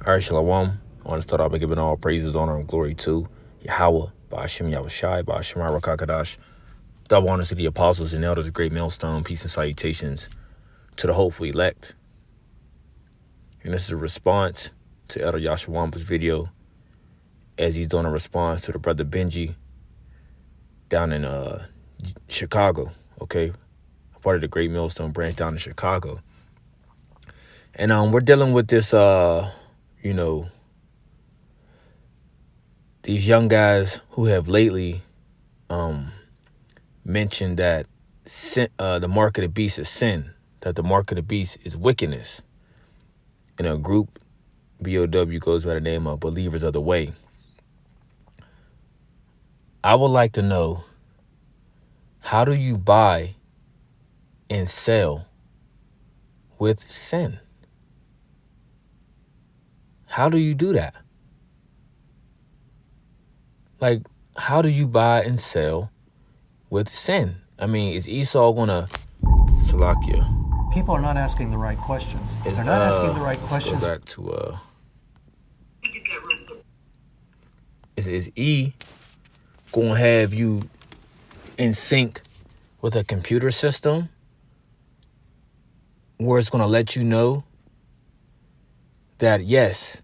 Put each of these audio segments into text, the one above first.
All right, Shalom. I want to start off by giving all praises, honor, and glory to Yahweh, Ba'ashem Yahushai, Ba'ashem Rakakadash. Double honors to the apostles and elders of Great Millstone. Peace and salutations to the hopeful elect. And this is a response to Elder Yashawampa's video as he's doing a response to the brother Benji down in Chicago, okay? Part of the Great Millstone branch down in Chicago. And we're dealing with this, these young guys who have lately mentioned that sin, the mark of the beast is sin, that the mark of the beast is wickedness. And a group, BOW, goes by the name of Believers of the Way. I would like to know, how do you buy and sell with sin? How do you do that? Like, how do you buy and sell with sin? I mean, is Esau gonna Salakia? People are not asking the right questions. They're not asking the right questions. Let's go back to is E gonna have you in sync with a computer system where it's gonna let you know that yes,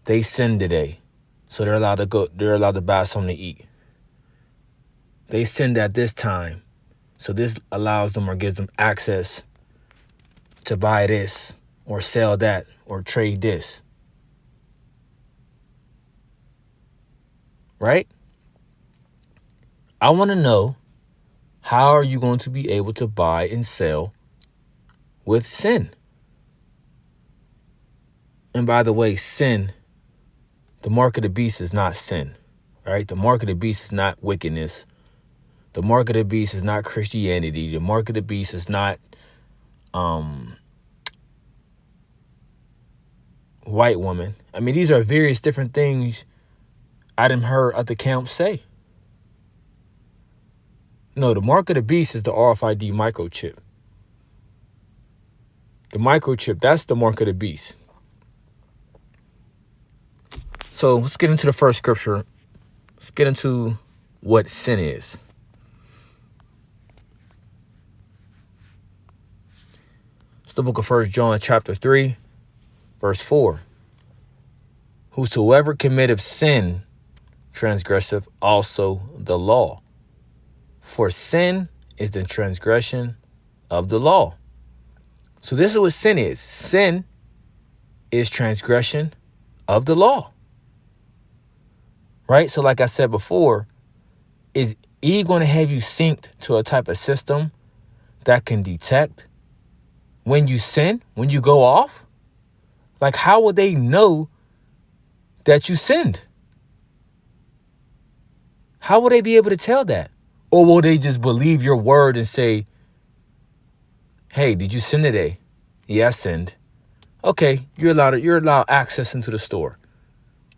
they sinned today, so they're allowed to buy something to eat. They sinned at this time, so this allows them or gives them access to buy this or sell that or trade this. Right? I want to know, how are you going to be able to buy and sell with sin? And by the way, sin, the mark of the beast is not sin, right? The mark of the beast is not wickedness. The mark of the beast is not Christianity. The mark of the beast is not white woman. I mean, these are various different things I done heard other camps say. No, the mark of the beast is the RFID microchip. The microchip, that's the mark of the beast. So let's get into the first scripture. Let's get into what sin is. It's the book of 1 John chapter 3, verse 4. Whosoever committeth sin transgresseth also the law. For sin is the transgression of the law. So this is what sin is. Sin is transgression of the law. Right? So like I said before, is E going to have you synced to a type of system that can detect when you sin, when you go off? Like, how will they know that you sinned? How will they be able to tell that? Or will they just believe your word and say, hey, did you sin today? Yeah, I sinned. Okay, you're allowed access into the store.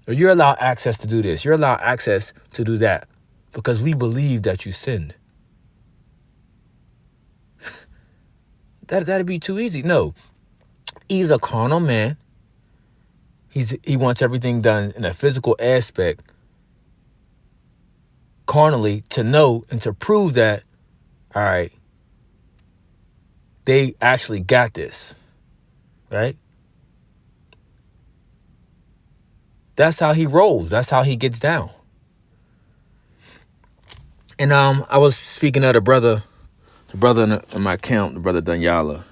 Or you're allowed access to do this. You're allowed access to do that. Because we believe that you sinned. That'd be too easy. No. He's a carnal man. He wants everything done in a physical aspect, carnally, to know and to prove that, all right, they actually got this, right? That's how he rolls. That's how he gets down. And I was speaking to the brother in my camp, the brother Danyala,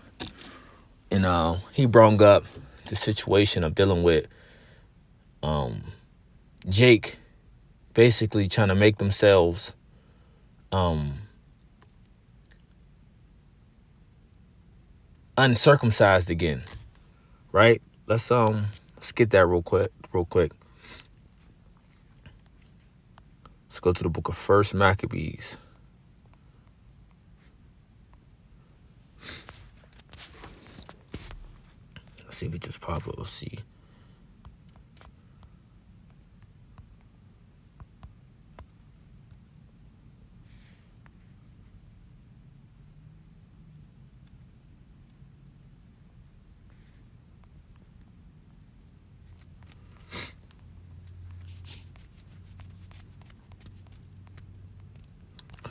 and he brought up the situation of dealing with Jake basically trying to make themselves uncircumcised again, right? Let's get that real quick. Let's go to the book of 1 Maccabees. Let's see if it just pop up. Let's see.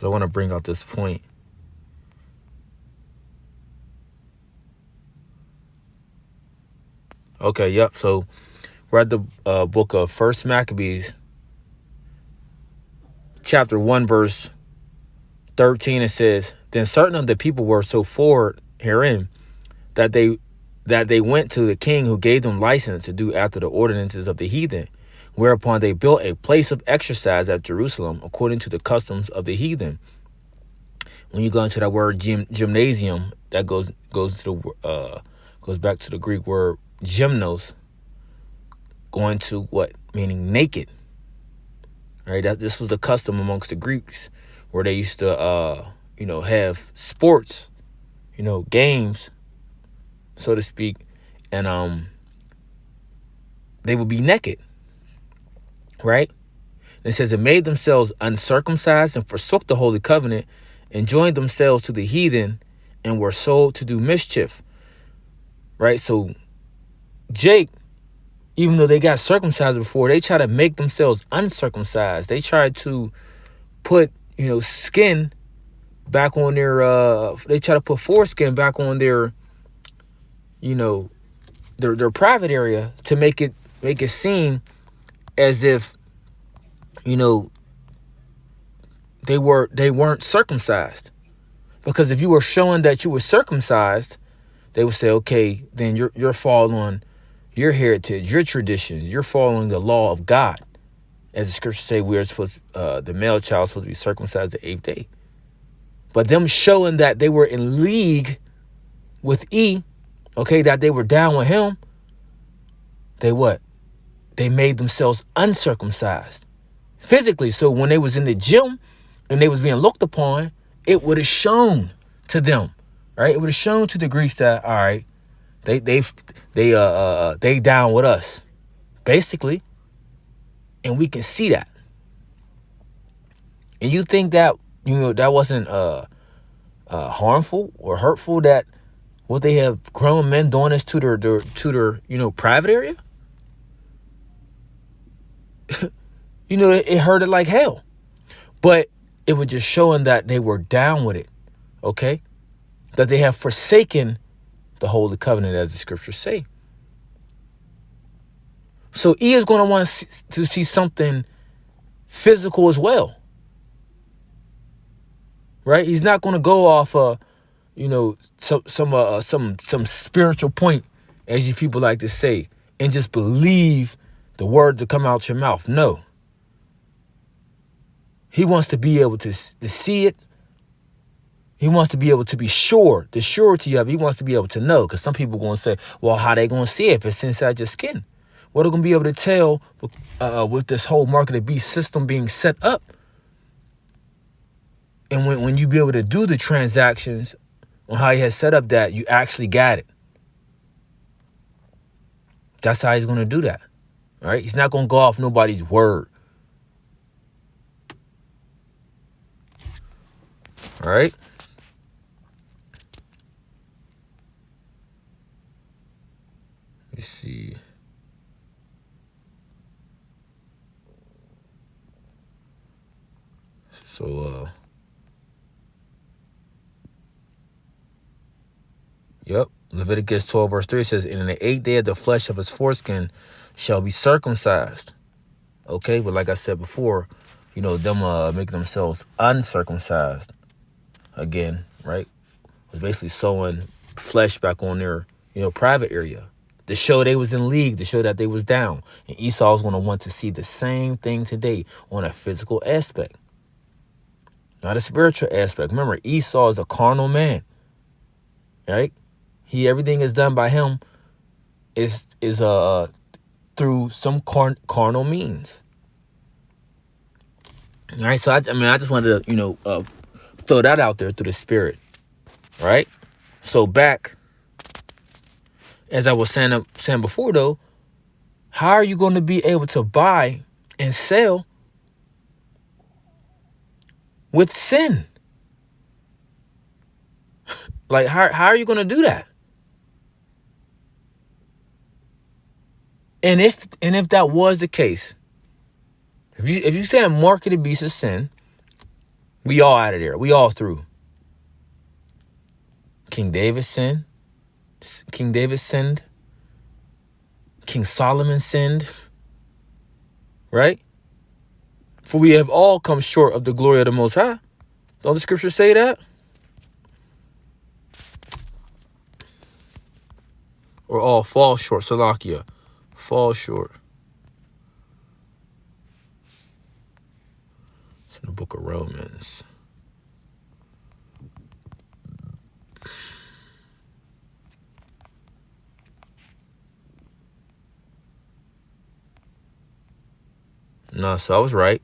because I want to bring out this point. Okay, yep. So we're at the book of First Maccabees, chapter 1, verse 13. It says, "Then certain of the people were so forward herein that they went to the king, who gave them license to do after the ordinances of the heathen, whereupon they built a place of exercise at Jerusalem according to the customs of the heathen." When you go into that word gymnasium, that goes back to the Greek word gymnos, going to what? Meaning naked. Right? That this was a custom amongst the Greeks, where they used to have sports, games, so to speak, and they would be naked. Right? And it says, "It made themselves uncircumcised and forsook the holy covenant, and joined themselves to the heathen, and were sold to do mischief." Right? So Jake, even though they got circumcised before, they try to make themselves uncircumcised. They try to put, skin back on their, they try to put foreskin back on their, their private area, to make it seem as if, they weren't circumcised. Because if you were showing that you were circumcised, they would say, okay, then you're following your heritage, your traditions, you're following the law of God. As the scriptures say, we're supposed the male child is supposed to be circumcised the 8th day. But them showing that they were in league with E, okay, that they were down with him, they made themselves uncircumcised physically. So when they was in the gym and they was being looked upon, it would have shown to them, right? It would have shown to the Greeks that, all right, they down with us, basically, and we can see that. And you think that that wasn't harmful or hurtful, that what they have grown men doing this to their private area? It hurted like hell, but it was just showing that they were down with it, okay? That they have forsaken the holy covenant, as the scriptures say. So E is going to want to see something physical as well, right? He's not going to go off some spiritual point, as you people like to say, and just believe the words that come out your mouth. No. He wants to be able to see it. He wants to be able to be sure, the surety of it. He wants to be able to know, because some people are going to say, well, how they going to see it if it's inside your skin? What are going to be able to tell with this whole mark of the beast system being set up? And when you be able to do the transactions on how he has set up, that you actually got it. That's how he's going to do that. All right? He's not going to go off nobody's word. All right? Let's see. So, yep. Leviticus 12 verse 3 says, "And in the 8th day of the flesh of his foreskin shall be circumcised." Okay, but like I said before, them making themselves uncircumcised again, right? Was basically sewing flesh back on their, private area, to show they was in league, to show that they was down. And Esau's going to want to see the same thing today on a physical aspect, not a spiritual aspect. Remember, Esau is a carnal man, right? Everything is done by him is through some carnal means. All right, so I just wanted to throw that out there through the spirit, right? So back, as I was saying before, though, how are you going to be able to buy and sell with sin? Like, how are you going to do that? And if that was the case, if you say a mark of the beast is sin, We all out of there. We all through. King David sinned. King David sinned. King Solomon sinned. Right? For we have all come short of the glory of the Most High. Don't the scriptures say that? Or all fall short. Salakia. Fall short. It's in the book of Romans. No, so I was right.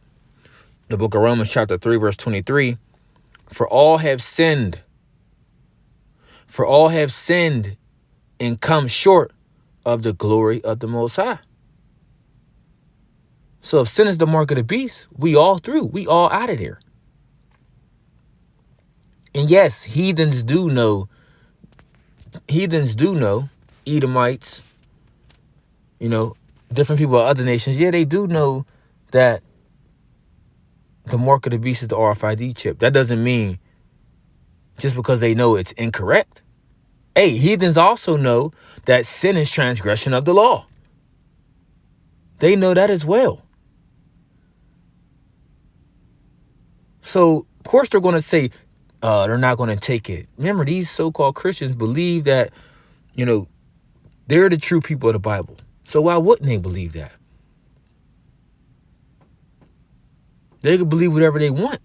The book of Romans chapter 3, verse 23. For all have sinned. For all have sinned and come short of the glory of the Most High. So if sin is the mark of the beast, we all through. We all out of there. And yes, heathens do know, Edomites, different people of other nations. Yeah, they do know that the mark of the beast is the RFID chip. That doesn't mean just because they know it's incorrect. Hey, heathens also know that sin is transgression of the law. They know that as well. So, of course, they're going to say they're not going to take it. Remember, these so-called Christians believe that, they're the true people of the Bible. So why wouldn't they believe that? They could believe whatever they want.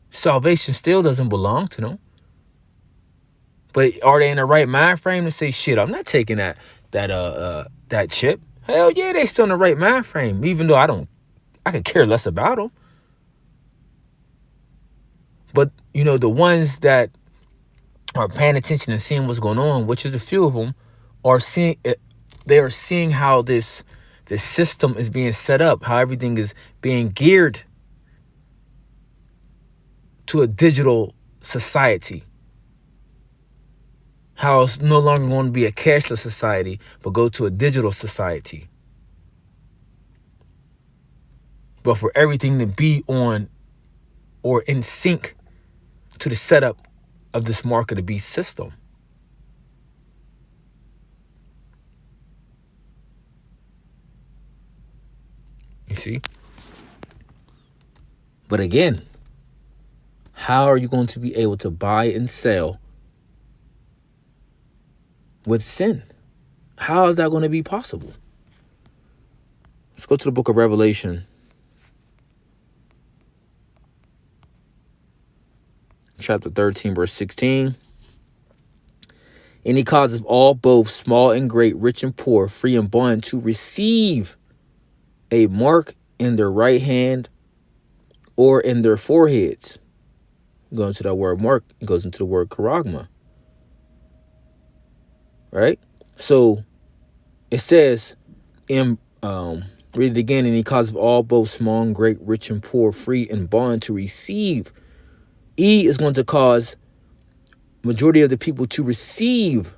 Salvation still doesn't belong to them. But are they in the right mind frame to say, shit, I'm not taking that chip? Hell yeah, they still in the right mind frame, even though I could care less about them. But, the ones that are paying attention and seeing what's going on, which is a few of them, they are seeing how this system is being set up, how everything is being geared to a digital society. How it's no longer going to be a cashless society, but go to a digital society. But for everything to be on or in sync to the setup of this mark of the beast system. You see? But again, how are you going to be able to buy and sell with sin? How is that going to be possible? Let's go to the book of Revelation. Chapter 13, verse 16. And he causes all, both small and great, rich and poor, free and bond, to receive a mark in their right hand or in their foreheads. Going to that word mark, it goes into the word charagma. Right? So it says, read it again, and he causes all, both small and great, rich and poor, free and bond, to receive. E is going to cause majority of the people to receive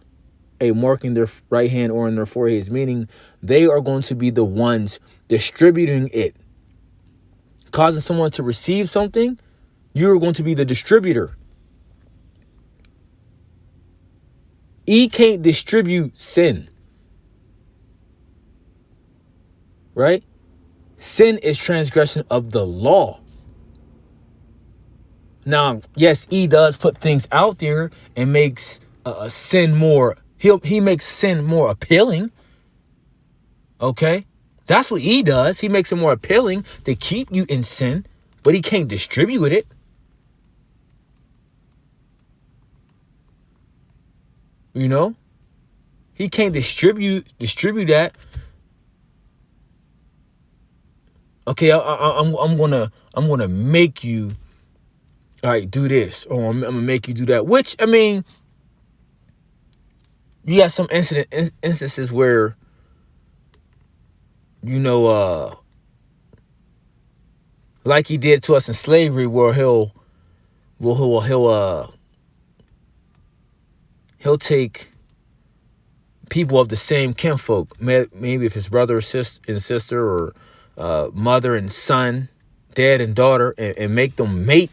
a mark in their right hand or in their foreheads, meaning they are going to be the ones distributing it. Causing someone to receive something, you're going to be the distributor. E can't distribute sin. Right? Sin is transgression of the law. Now, yes, E does put things out there and makes sin more. He makes sin more appealing. Okay, that's what E does. He makes it more appealing to keep you in sin, but he can't distribute it. He can't distribute that. Okay, I'm gonna make you. All right, do this, or I'm gonna make you do that. Which, I mean, you got some instances where, like he did to us in slavery, where he'll take people of the same kinfolk, maybe if his brother and sister, or mother and son, dad and daughter and make them mate,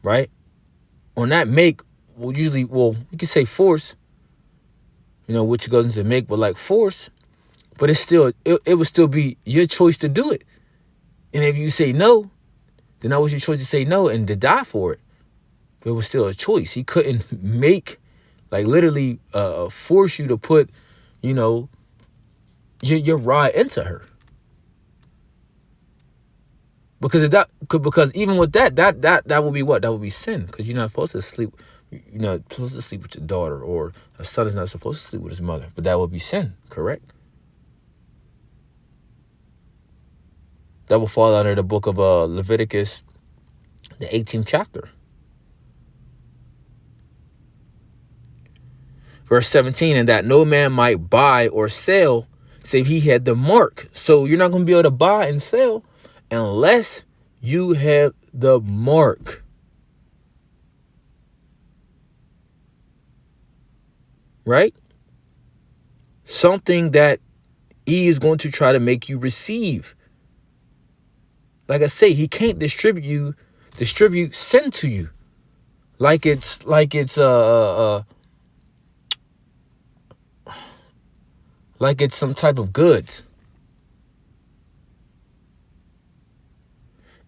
right? On that make, we could say force, which goes into make, but like force, but it would still be your choice to do it. And if you say no, then that was your choice to say no and to die for it. But it was still a choice. He couldn't make, like literally force you to put, your rod into her. Because even with that would be what? That would be sin. Because you're not supposed to sleep. You're not supposed to sleep with your daughter, or a son is not supposed to sleep with his mother. But that would be sin, correct? That will fall under the book of Leviticus, the 18th chapter. Verse 17, and that no man might buy or sell save he had the mark. So you're not going to be able to buy and sell unless you have the mark. Right? Something that he is going to try to make you receive. Like I say, he can't distribute sin to you. Like it's like it's some type of goods.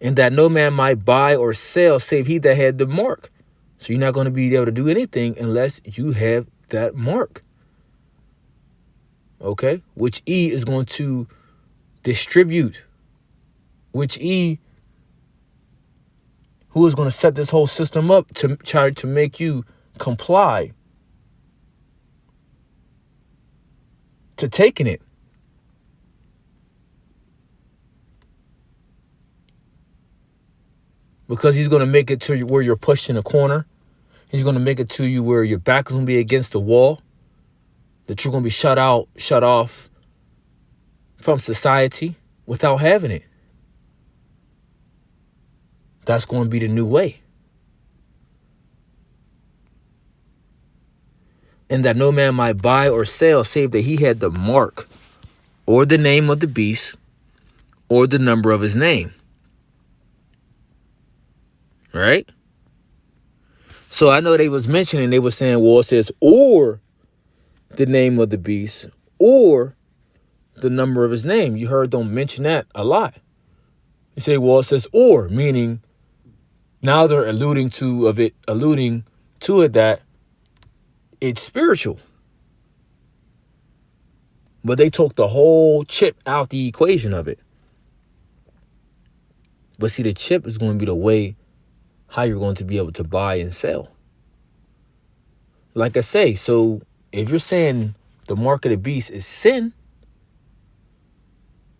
And that no man might buy or sell save he that had the mark. So you're not going to be able to do anything unless you have that mark. Okay? Which E is going to distribute. Which E, who is going to set this whole system up to try to make you comply to taking it. Because he's going to make it to you where you're pushed in a corner. He's going to make it to you where your back is going to be against the wall. That you're going to be shut off from society without having it. That's going to be the new way. And that no man might buy or sell save that he had the mark or the name of the beast or the number of his name. Right? So I know they was mentioning, they were saying, well, it says, or the name of the beast, or the number of his name. You heard them mention that a lot. You say, well, it says, or, meaning now they're alluding to it that it's spiritual. But they took the whole chip out the equation of it. But see, the chip is going to be the way how you're going to be able to buy and sell. Like I say, so if you're saying the mark of the beast is sin,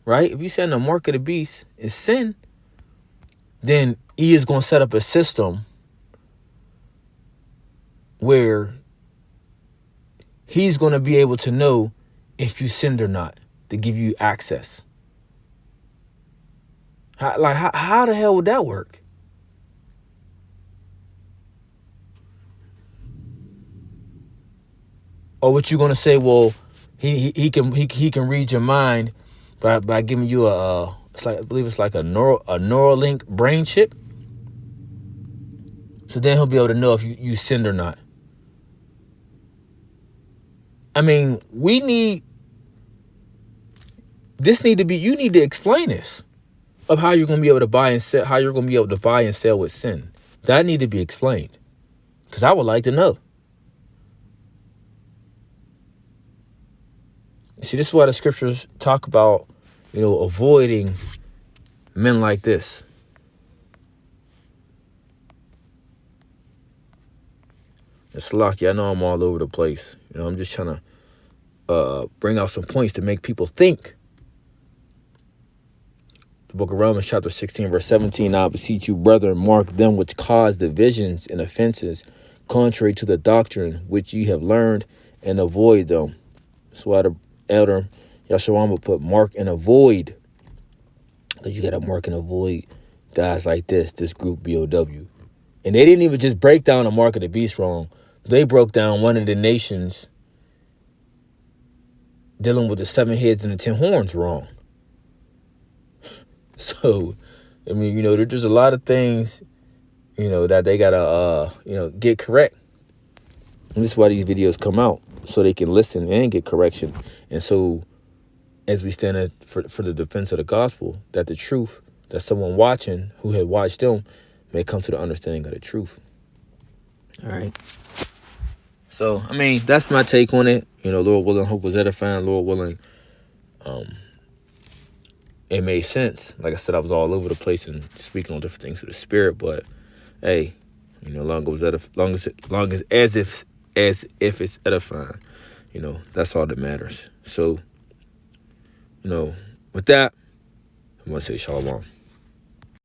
right? If you're saying the mark of the beast is sin, then he is going to set up a system where he's going to be able to know if you sinned or not, to give you access. How the hell would that work? Or what you gonna say? Well, he can read your mind by giving you I believe it's like a Neuralink brain chip. So then he'll be able to know if you sinned or not. I mean, you need to explain this of how you're gonna be able to buy and sell, how you're gonna be able to buy and sell with sin. That need to be explained, because I would like to know. See, this is why the scriptures talk about, avoiding men like this. It's lucky. I know I'm all over the place. I'm just trying to bring out some points to make people think. The book of Romans, chapter 16, verse 17, I beseech you, brethren, mark them which cause divisions and offenses, contrary to the doctrine which ye have learned, and avoid them. That's why the elder Yashawama put mark and avoid, because you got to mark and avoid guys like this group BOW. And they didn't even just break down the mark of the beast wrong. They broke down one of the nations dealing with the 7 heads and the 10 horns wrong. So I mean, there's just a lot of things, that they gotta, get correct. And this is why these videos come out, so they can listen and get correction. And so, as we stand for the defense of the gospel, that the truth, that someone watching who had watched them may come to the understanding of the truth. All right. So, I mean, that's my take on it. Lord willing, hope was edifying. Lord willing, it made sense. Like I said, I was all over the place and speaking on different things of the spirit. But hey, long as if it's edifying, that's all that matters. So, with that, I want to say shalom.